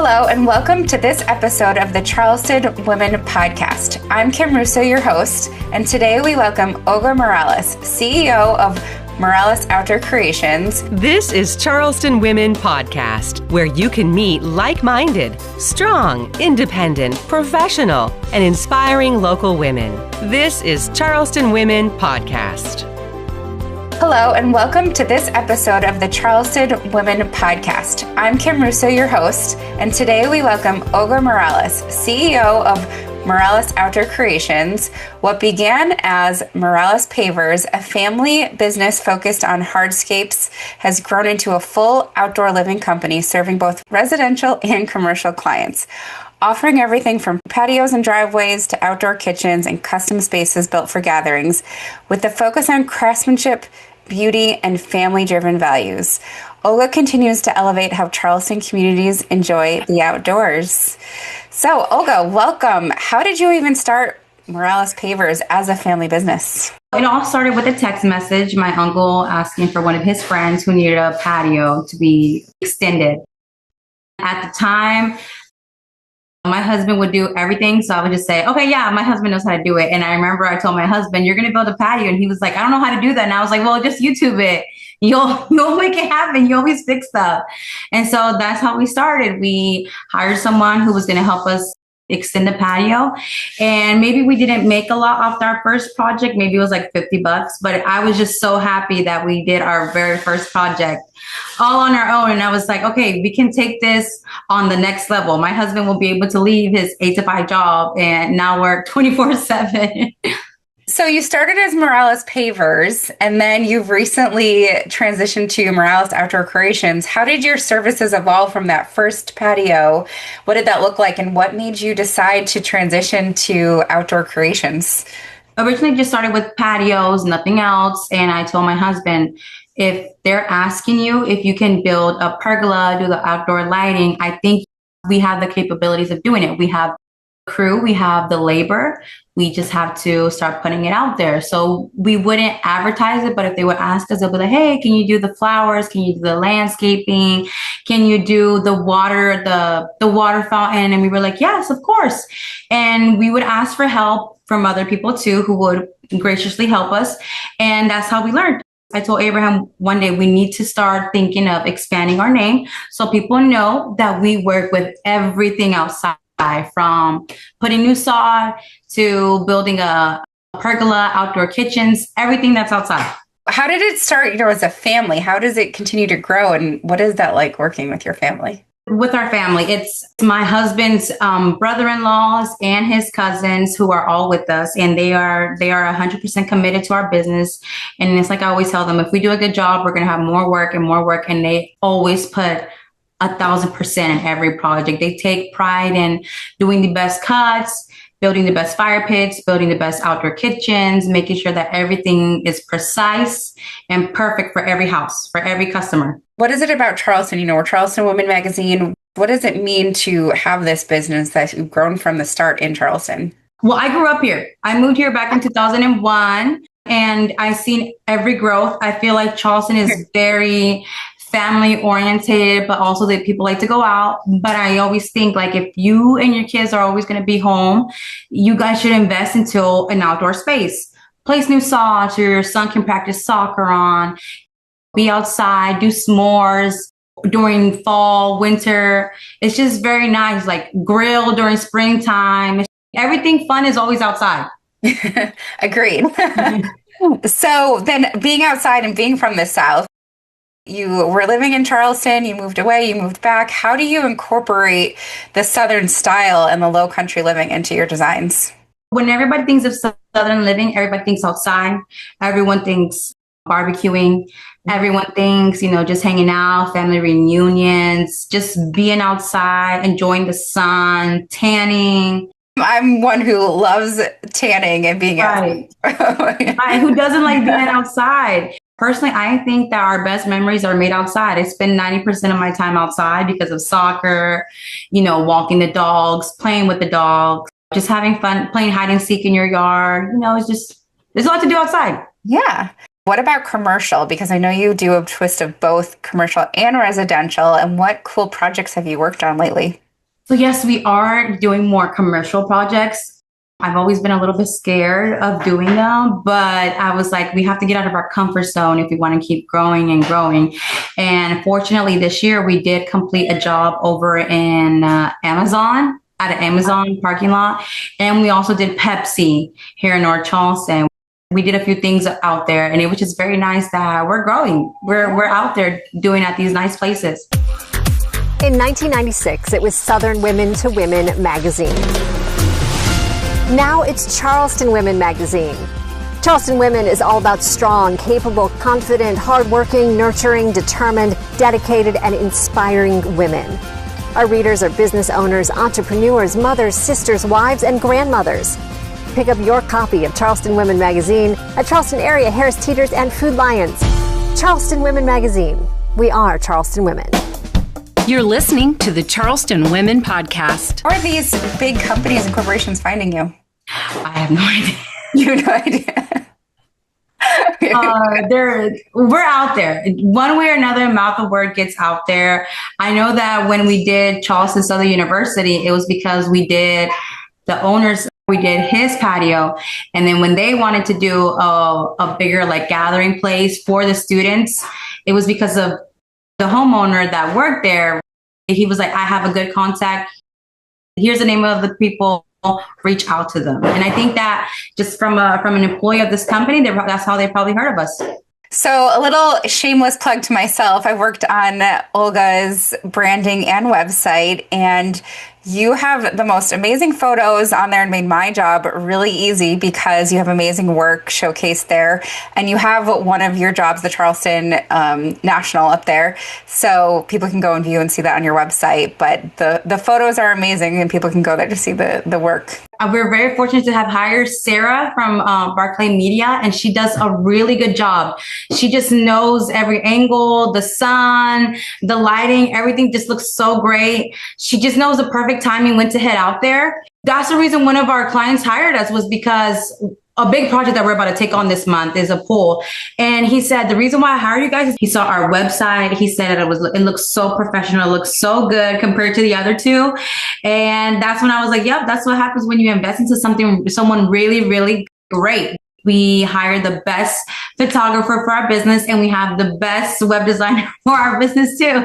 Hello, and welcome to this episode of the Charleston Women Podcast. I'm Kim Russo, your host, and today we welcome Olga Morales, CEO of Morales Outdoor Creations. This is Charleston Women Podcast, where you can meet like-minded, strong, independent, professional, and inspiring local women. This is Charleston Women Podcast. Hello, and welcome to this episode of the Charleston Women Podcast. I'm Kim Russo, your host, and today we welcome Olga Morales, CEO of Morales Outdoor Creations. What began as Morales Pavers, a family business focused on hardscapes, has grown into a full outdoor living company serving both residential and commercial clients, offering everything from patios and driveways to outdoor kitchens and custom spaces built for gatherings, with the focus on craftsmanship, beauty, and family-driven values. Olga continues to elevate how Charleston communities enjoy the outdoors. So, Olga, welcome. How did you even start Morales Pavers as a family business? It all started with a text message, my uncle asking for one of his friends who needed a patio to be extended. At the time, my husband would do everything. So I would just say, okay, yeah, my husband knows how to do it. And I remember I told my husband, you're going to build a patio. And he was like, I don't know how to do that. And I was like, well, just YouTube it. You'll make it happen. You always fix stuff. And so that's how we started. We hired someone who was going to help us extend the patio. And maybe we didn't make a lot off our first project. Maybe it was like $50, but I was just so happy that we did our very first project all on our own. And I was like, okay, we can take this on the next level. My husband will be able to leave his 8-to-5 job and now work 24/7. So you started as Morales Pavers, and then you've recently transitioned to Morales Outdoor Creations. How did your services evolve from that first patio? What did that look like, and what made you decide to transition to outdoor creations? Originally just started with patios, nothing else. And I told my husband, if they're asking you if you can build a pergola, do the outdoor lighting, I think we have the capabilities of doing it. We have crew, we have the labor. We just have to start putting it out there. So we wouldn't advertise it, but if they would ask us, they'll be like, hey, can you do the flowers? Can you do the landscaping? Can you do the water, the water fountain? And we were like, yes, of course. And we would ask for help from other people too, who would graciously help us. And that's how we learned. I told Abraham one day we need to start thinking of expanding our name so people know that we work with everything outside, from putting new sod to building a pergola, outdoor kitchens, everything that's outside. How did it start, as a family? How does it continue to grow? And what is that like working with your family? With our family, it's my husband's brother-in-laws and his cousins who are all with us, and they are 100% committed to our business. And it's like I always tell them, if we do a good job, we're going to have more work, and they always put 1,000% in every project. They take pride in doing the best cuts, building the best fire pits, building the best outdoor kitchens, making sure that everything is precise and perfect for every house, for every customer. What is it about Charleston? We're Charleston Women Magazine. What does it mean to have this business that you've grown from the start in Charleston? Well, I grew up here. I moved here back in 2001, and I've seen every growth. I feel like Charleston is very family oriented, but also that people like to go out. But I always think, like, if you and your kids are always going to be home, you guys should invest into an outdoor space. Place new sod so your son can practice soccer on, be outside, do s'mores during fall, winter. It's just very nice, like grill during springtime. Everything fun is always outside. Agreed. So then being outside and being from the South, you were living in Charleston, you moved away, you moved back. How do you incorporate the Southern style and the Lowcountry living into your designs? When everybody thinks of Southern living, everybody thinks outside. Everyone thinks barbecuing. Everyone thinks, just hanging out, family reunions, just being outside, enjoying the sun, tanning. I'm one who loves tanning and being outside. Right. Who doesn't like being outside? Personally, I think that our best memories are made outside. I spend 90% of my time outside because of soccer, walking the dogs, playing with the dogs, just having fun, playing hide and seek in your yard. It's just, there's a lot to do outside. Yeah. What about commercial? Because I know you do a twist of both commercial and residential. And what cool projects have you worked on lately? So yes, we are doing more commercial projects. I've always been a little bit scared of doing them, but I was like, we have to get out of our comfort zone if we want to keep growing and growing. And fortunately, this year we did complete a job over in Amazon at an Amazon parking lot. And we also did Pepsi here in North Charleston. We did a few things out there, and it was just very nice that we're growing. We're out there doing at these nice places. In 1996, it was Southern Women to Women magazine. Now it's Charleston Women magazine. Charleston Women is all about strong, capable, confident, hardworking, nurturing, determined, dedicated, and inspiring women. Our readers are business owners, entrepreneurs, mothers, sisters, wives, and grandmothers. Pick up your copy of Charleston Women magazine at Charleston area Harris Teeters and Food Lions. Charleston Women magazine. We are Charleston Women. You're listening to the Charleston Women Podcast. How are these big companies and corporations finding you? I have no idea. You have no idea. We're out there. One way or another, mouth of word gets out there. I know that when we did Charleston Southern University, it was because we did his patio. And then when they wanted to do a bigger like gathering place for the students, it was because of the homeowner that worked there. He was like, I have a good contact. Here's the name of the people. Reach out to them. And I think that just from an employee of this company, that's how they probably heard of us. So a little shameless plug to myself. I worked on Olga's branding and website, and you have the most amazing photos on there and made my job really easy because you have amazing work showcased there. And you have one of your jobs, the Charleston National, up there. So people can go and view and see that on your website. But the photos are amazing and people can go there to see the work. We're very fortunate to have hired Sarah from Barclay Media, and she does a really good job. She just knows every angle, the sun, the lighting, everything just looks so great. She just knows the perfect timing when to head out there. That's the reason one of our clients hired us, was because a big project that we're about to take on this month is a pool. And he said, the reason why I hired you guys is he saw our website. He said it looks so professional, it looks so good compared to the other two. And that's when I was like, yep, that's what happens when you invest into someone really, really great. We hire the best photographer for our business, and we have the best web designer for our business too.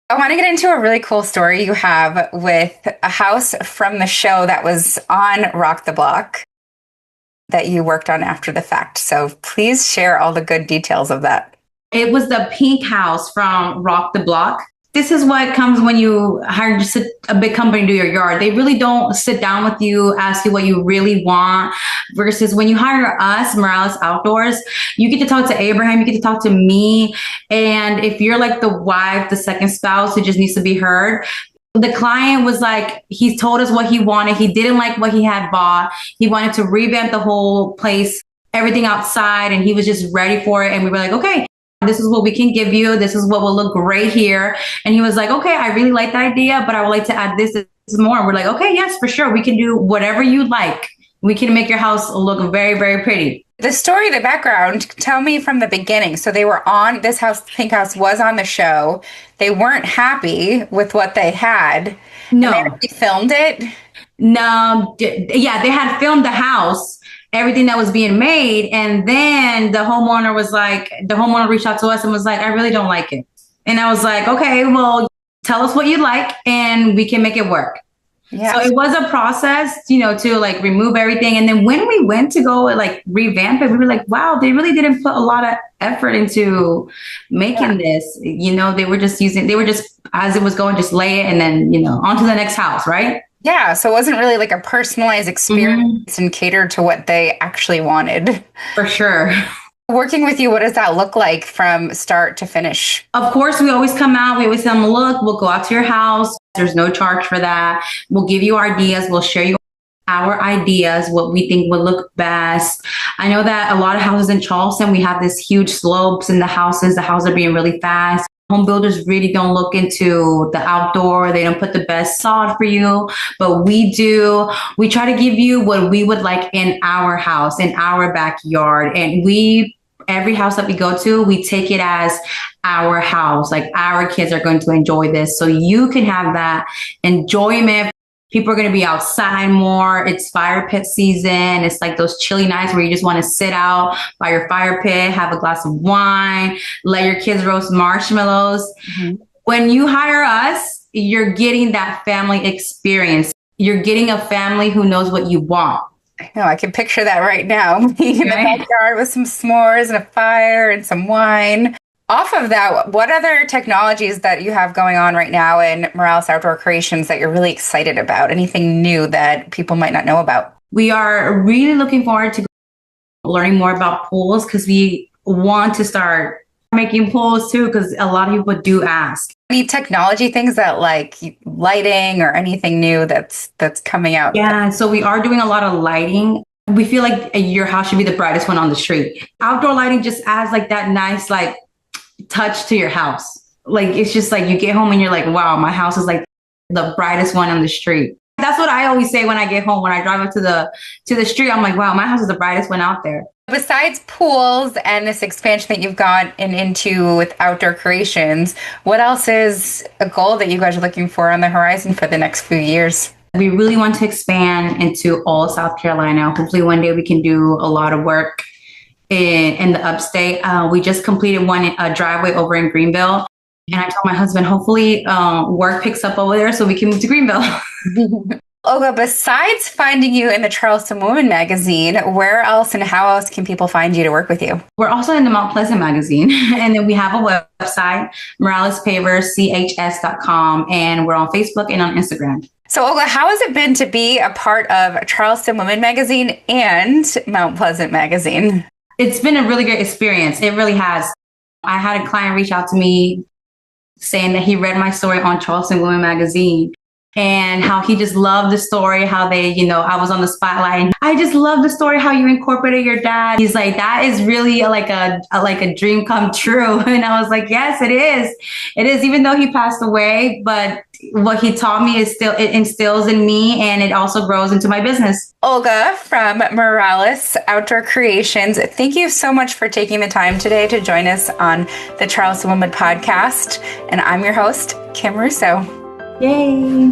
I want to get into a really cool story you have with a house from the show that was on Rock the Block that you worked on after the fact. So please share all the good details of that. It was the pink house from Rock the Block. This is what comes when you hire just a big company to do your yard. They really don't sit down with you, ask you what you really want, versus when you hire us, Morales Outdoors, you get to talk to Abraham, you get to talk to me. And if you're like the wife, the second spouse who just needs to be heard, the client was like, he told us what he wanted. He didn't like what he had bought. He wanted to revamp the whole place, everything outside, and he was just ready for it. And we were like, okay, this is what we can give you. This is what will look great here. And he was like, okay, I really like the idea, but I would like to add this more. And we're like, okay, yes, for sure. We can do whatever you like. We can make your house look very, very pretty. The story, the background, tell me from the beginning. So they were on, this house, Pink House was on the show. They weren't happy with what they had. No. And they already filmed it? No. Yeah, they had filmed the house, everything that was being made. And then the homeowner reached out to us and was like, I really don't like it. And I was like, okay, well, tell us what you like and we can make it work. Yeah. So it was a process, to like remove everything. And then when we went to go like revamp it, we were like, wow, they really didn't put a lot of effort into making this. They were just as it was going, just lay it and then, on to the next house, right? Yeah. So it wasn't really like a personalized experience and catered to what they actually wanted. For sure. Working with you, what does that look like from start to finish? Of course, we always come out. We always tell them, look, we'll go out to your house. There's no charge for that. We'll give you ideas. We'll share you our ideas, what we think would look best. I know that a lot of houses in Charleston, we have this huge slopes in the houses. The houses are being really fast. Home builders really don't look into the outdoor. They don't put the best sod for you, but we do. We try to give you what we would like in our house, in our backyard. And we Every house that we go to, we take it as our house. Like our kids are going to enjoy this. So you can have that enjoyment. People are going to be outside more. It's fire pit season. It's like those chilly nights where you just want to sit out by your fire pit, have a glass of wine, let your kids roast marshmallows. Mm-hmm. When you hire us, you're getting that family experience. You're getting a family who knows what you want. I know, I can picture that right now. In the backyard with some s'mores and a fire and some wine. Off of that, what other technologies that you have going on right now in Morales Outdoor Creations that you're really excited about? Anything new that people might not know about? We are really looking forward to learning more about pools because we want to start making pools too, because a lot of people do ask. Any technology things that like lighting or anything new that's coming out? Yeah, so we are doing a lot of lighting. We feel like your house should be the brightest one on the street. Outdoor lighting just adds like that nice like touch to your house. Like it's just like you get home and you're like, wow, my house is like the brightest one on the street. That's what I always say when I get home. When I drive up to the street, I'm like, wow, my house is the brightest one out there. Besides pools and this expansion that you've gone into with Outdoor Creations, what else is a goal that you guys are looking for on the horizon for the next few years? We really want to expand into all South Carolina. Hopefully one day we can do a lot of work in the upstate. We just completed a driveway over in Greenville. And I told my husband, hopefully work picks up over there so we can move to Greenville. Olga, besides finding you in the Charleston Woman magazine, where else and how else can people find you to work with you? We're also in the Mount Pleasant magazine. And then we have a website, moralespaverschs.com. And we're on Facebook and on Instagram. So, Olga, how has it been to be a part of Charleston Woman magazine and Mount Pleasant magazine? It's been a really great experience. It really has. I had a client reach out to me saying that he read my story on Charleston Woman magazine and how he just loved the story, how they, I was on the spotlight. And I just love the story, how you incorporated your dad. He's like, that is really like a dream come true. And I was like, yes, it is. It is, even though he passed away, but what he taught me is still, it instills in me and it also grows into my business. Olga from Morales Outdoor Creations, thank you so much for taking the time today to join us on the Charleston Woman podcast. And I'm your host, Kim Russo. Yay!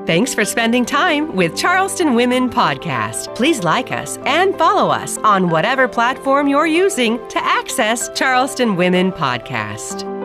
Thanks for spending time with Charleston Women Podcast. Please like us and follow us on whatever platform you're using to access Charleston Women Podcast.